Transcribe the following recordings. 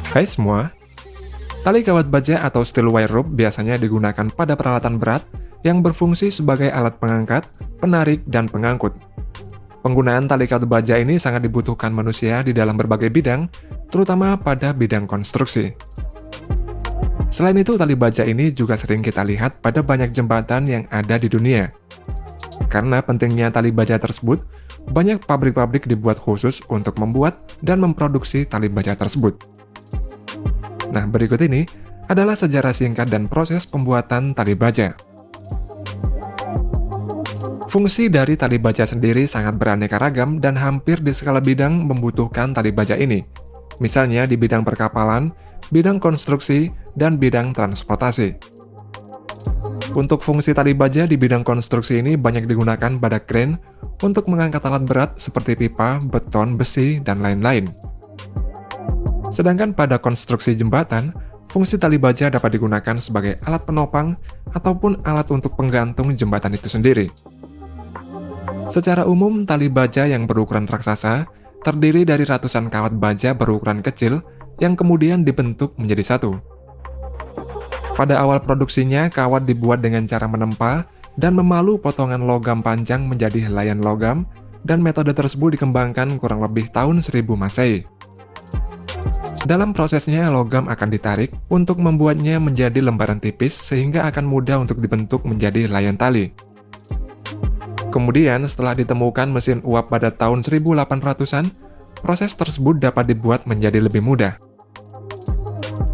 Hai semua, tali kawat baja atau steel wire rope biasanya digunakan pada peralatan berat yang berfungsi sebagai alat pengangkat, penarik, dan pengangkut. Penggunaan tali kawat baja ini sangat dibutuhkan manusia di dalam berbagai bidang, terutama pada bidang konstruksi. Selain itu, tali baja ini juga sering kita lihat pada banyak jembatan yang ada di dunia. Karena pentingnya tali baja tersebut, banyak pabrik-pabrik dibuat khusus untuk membuat dan memproduksi tali baja tersebut. Nah, berikut ini adalah sejarah singkat dan proses pembuatan tali baja. Fungsi dari tali baja sendiri sangat beraneka ragam dan hampir di segala bidang membutuhkan tali baja ini. Misalnya di bidang perkapalan, bidang konstruksi, dan bidang transportasi. Untuk fungsi tali baja di bidang konstruksi ini banyak digunakan pada kren untuk mengangkat alat berat seperti pipa, beton, besi, dan lain-lain. Sedangkan pada konstruksi jembatan, fungsi tali baja dapat digunakan sebagai alat penopang ataupun alat untuk penggantung jembatan itu sendiri. Secara umum, tali baja yang berukuran raksasa terdiri dari ratusan kawat baja berukuran kecil yang kemudian dibentuk menjadi satu. Pada awal produksinya, kawat dibuat dengan cara menempa dan memalu potongan logam panjang menjadi helaian logam, dan metode tersebut dikembangkan kurang lebih tahun 1000 Masehi. Dalam prosesnya, logam akan ditarik untuk membuatnya menjadi lembaran tipis sehingga akan mudah untuk dibentuk menjadi helaian tali. Kemudian, setelah ditemukan mesin uap pada tahun 1800-an, proses tersebut dapat dibuat menjadi lebih mudah.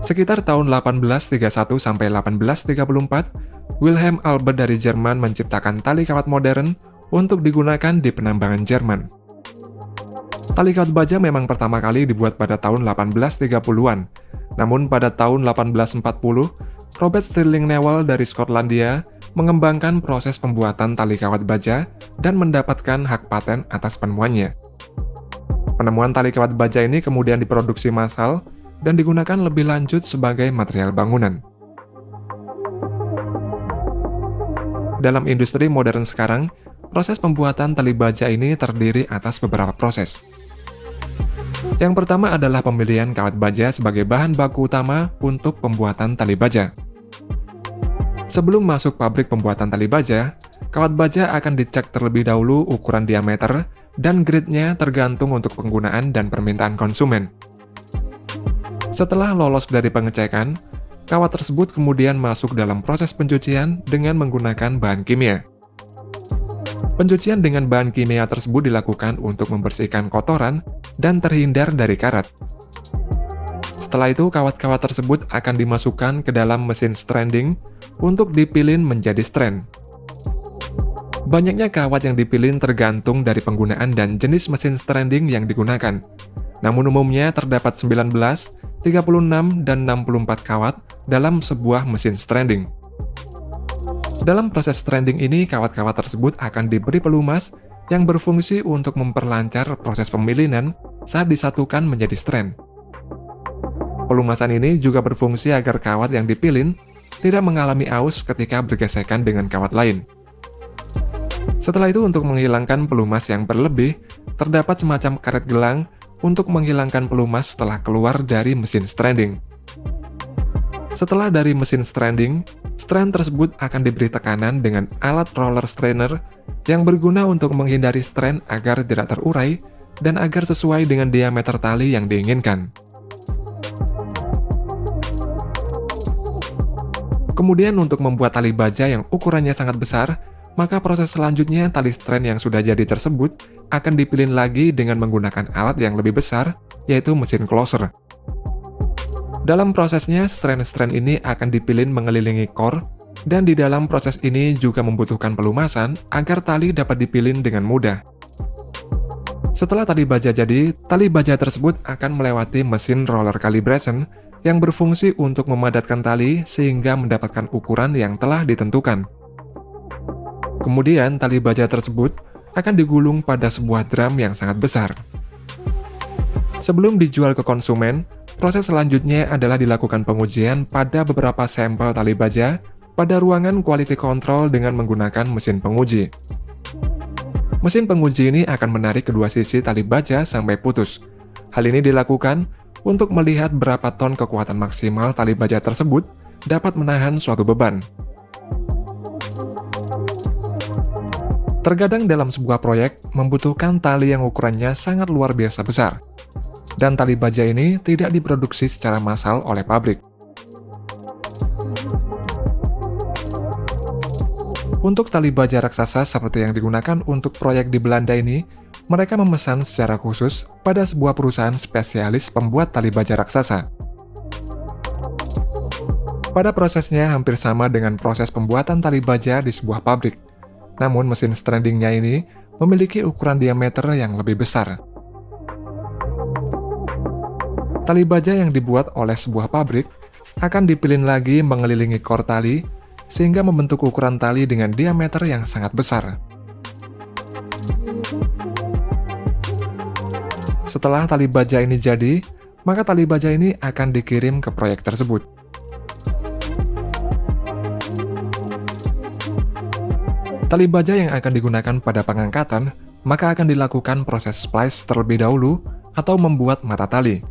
Sekitar tahun 1831 sampai 1834, Wilhelm Albert dari Jerman menciptakan tali kawat modern untuk digunakan di penambangan Jerman. Tali kawat baja memang pertama kali dibuat pada tahun 1830-an, namun pada tahun 1840, Robert Stirling Newell dari Skotlandia mengembangkan proses pembuatan tali kawat baja dan mendapatkan hak paten atas penemuannya. Penemuan tali kawat baja ini kemudian diproduksi massal dan digunakan lebih lanjut sebagai material bangunan. Dalam industri modern sekarang, proses pembuatan tali baja ini terdiri atas beberapa proses. Yang pertama adalah pemilihan kawat baja sebagai bahan baku utama untuk pembuatan tali baja. Sebelum masuk pabrik pembuatan tali baja, kawat baja akan dicek terlebih dahulu ukuran diameter dan grade-nya tergantung untuk penggunaan dan permintaan konsumen. Setelah lolos dari pengecekan, kawat tersebut kemudian masuk dalam proses pencucian dengan menggunakan bahan kimia. Pencucian dengan bahan kimia tersebut dilakukan untuk membersihkan kotoran dan terhindar dari karat. Setelah itu, kawat-kawat tersebut akan dimasukkan ke dalam mesin stranding untuk dipilin menjadi strand. Banyaknya kawat yang dipilin tergantung dari penggunaan dan jenis mesin stranding yang digunakan. Namun umumnya terdapat 19, 36, dan 64 kawat dalam sebuah mesin stranding. Dalam proses stranding ini, kawat-kawat tersebut akan diberi pelumas yang berfungsi untuk memperlancar proses pemilinan saat disatukan menjadi strand. Pelumasan ini juga berfungsi agar kawat yang dipilin tidak mengalami aus ketika bergesekan dengan kawat lain. Setelah itu, untuk menghilangkan pelumas yang berlebih, terdapat semacam karet gelang untuk menghilangkan pelumas setelah keluar dari mesin stranding. Setelah dari mesin stranding, strand tersebut akan diberi tekanan dengan alat roller strainer yang berguna untuk menghindari strand agar tidak terurai dan agar sesuai dengan diameter tali yang diinginkan. Kemudian untuk membuat tali baja yang ukurannya sangat besar, maka proses selanjutnya tali strand yang sudah jadi tersebut akan dipilin lagi dengan menggunakan alat yang lebih besar, yaitu mesin closer. Dalam prosesnya, strand-strand ini akan dipilin mengelilingi core, dan di dalam proses ini juga membutuhkan pelumasan agar tali dapat dipilin dengan mudah. Setelah tali baja jadi, tali baja tersebut akan melewati mesin roller calibration yang berfungsi untuk memadatkan tali sehingga mendapatkan ukuran yang telah ditentukan. Kemudian, tali baja tersebut akan digulung pada sebuah drum yang sangat besar. Sebelum dijual ke konsumen, proses selanjutnya adalah dilakukan pengujian pada beberapa sampel tali baja pada ruangan quality control dengan menggunakan mesin penguji. Mesin penguji ini akan menarik kedua sisi tali baja sampai putus. Hal ini dilakukan untuk melihat berapa ton kekuatan maksimal tali baja tersebut dapat menahan suatu beban. Terkadang dalam sebuah proyek membutuhkan tali yang ukurannya sangat luar biasa besar, dan tali baja ini tidak diproduksi secara massal oleh pabrik. Untuk tali baja raksasa seperti yang digunakan untuk proyek di Belanda ini, mereka memesan secara khusus pada sebuah perusahaan spesialis pembuat tali baja raksasa. Pada prosesnya hampir sama dengan proses pembuatan tali baja di sebuah pabrik. Namun mesin strandingnya ini memiliki ukuran diameter yang lebih besar. Tali baja yang dibuat oleh sebuah pabrik akan dipilin lagi mengelilingi kor tali sehingga membentuk ukuran tali dengan diameter yang sangat besar. Setelah tali baja ini jadi, maka tali baja ini akan dikirim ke proyek tersebut. Tali baja yang akan digunakan pada pengangkatan, maka akan dilakukan proses splice terlebih dahulu atau membuat mata tali.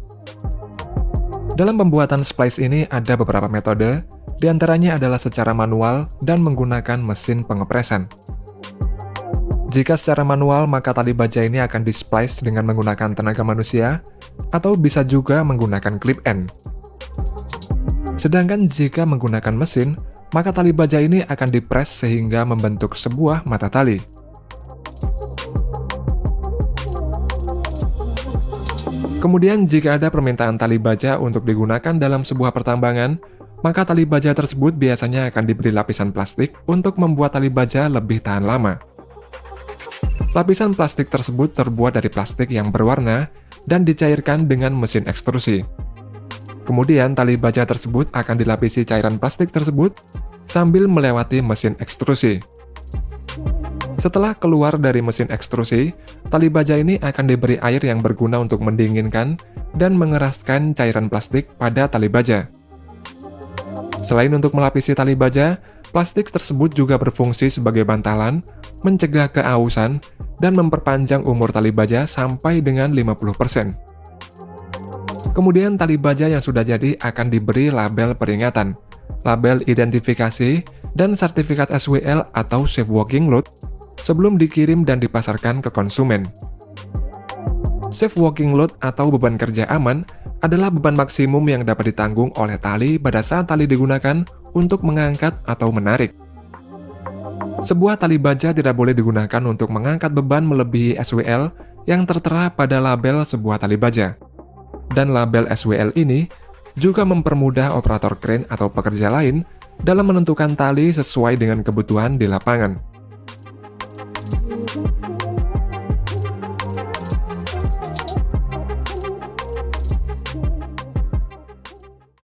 Dalam pembuatan splice ini ada beberapa metode, diantaranya adalah secara manual dan menggunakan mesin pengepresan. Jika secara manual, maka tali baja ini akan di-splice dengan menggunakan tenaga manusia, atau bisa juga menggunakan clip end. Sedangkan jika menggunakan mesin, maka tali baja ini akan dipres sehingga membentuk sebuah mata tali. Kemudian jika ada permintaan tali baja untuk digunakan dalam sebuah pertambangan, maka tali baja tersebut biasanya akan diberi lapisan plastik untuk membuat tali baja lebih tahan lama. Lapisan plastik tersebut terbuat dari plastik yang berwarna dan dicairkan dengan mesin ekstrusi. Kemudian tali baja tersebut akan dilapisi cairan plastik tersebut sambil melewati mesin ekstrusi. Setelah keluar dari mesin ekstrusi, tali baja ini akan diberi air yang berguna untuk mendinginkan dan mengeraskan cairan plastik pada tali baja. Selain untuk melapisi tali baja, plastik tersebut juga berfungsi sebagai bantalan, mencegah keausan, dan memperpanjang umur tali baja sampai dengan 50%. Kemudian tali baja yang sudah jadi akan diberi label peringatan, label identifikasi, dan sertifikat SWL atau Safe Working Load sebelum dikirim dan dipasarkan ke konsumen. Safe Working Load atau beban kerja aman adalah beban maksimum yang dapat ditanggung oleh tali pada saat tali digunakan untuk mengangkat atau menarik. Sebuah tali baja tidak boleh digunakan untuk mengangkat beban melebihi SWL yang tertera pada label sebuah tali baja. Dan label SWL ini juga mempermudah operator kren atau pekerja lain dalam menentukan tali sesuai dengan kebutuhan di lapangan.